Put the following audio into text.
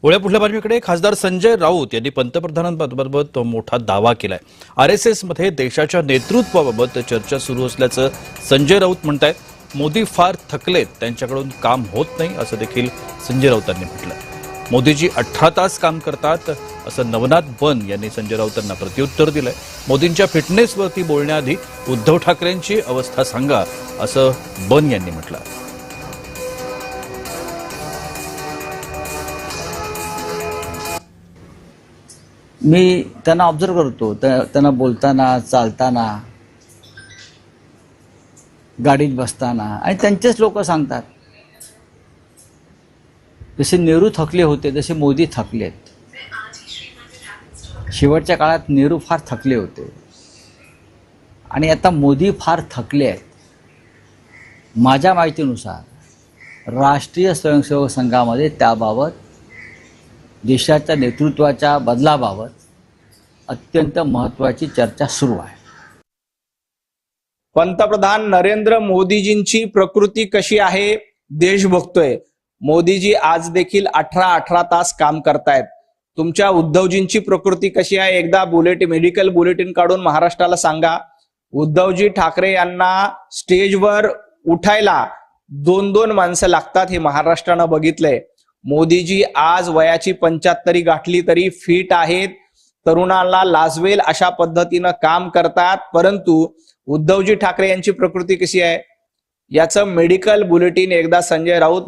पुढल्या बातमीकडे खासदार संजय राऊत यांनी पंतप्रधानांबाबत मोठा दावा केलाय। आरएसएस मध्ये देशाच्या नेतृत्वाबाबत चर्चा सुरू असल्याचं संजय राऊत म्हणतायत। मोदी फार थकलेत, त्यांच्याकडून काम होत नाही असं देखील संजय राऊतांनी म्हटलंय। मोदीजी 18 तास काम करतात असं नवनाथ बन यांनी संजय राऊतांना प्रत्युत्तर दिलंय। मोदींच्या फिटनेसवरती बोलण्याआधी उद्धव ठाकरेंची अवस्था सांगा असं बन यांनी म्हटलं। मी त्यांना ऑब्झर्व करतो, त्यांना बोलताना, चालताना, गाडीत बसताना, आणि त्यांचेच लोक सांगतात जसे नेहरू थकले होते तसे मोदी थकलेत। शेवटच्या काळात नेहरू फार थकले होते आणि आता मोदी फार थकले आहेत। माझ्या माहितीनुसार राष्ट्रीय स्वयंसेवक संघामध्ये त्याबाबत देशाच्या नेतृत्वाच्या बदलाबाबत अत्यंत महत्त्वाची चर्चा सुरू आहे। पंतप्रधान नरेंद्र मोदीजींची प्रकृती कशी आहे देश बघतोय। मोदीजी आज देखील 18 तास काम करतायत। तुमच्या उद्धवजींची प्रकृती कशी आहे एकदा मेडिकल बुलेटिन काढून महाराष्ट्राला सांगा। उद्धवजी ठाकरे यांना स्टेजवर उठायला 2-2 माणसं लागतात हे महाराष्ट्रानं बघितलंय। मोदीजी आज वयाची 75 गाठली तरी फिट आहेत, तरुणांना लाजवेल अशा पद्धतीनं काम करतात। परंतु उद्धवजी ठाकरे यांची प्रकृती कशी आहे याचं मेडिकल बुलेटिन एकदा संजय राऊत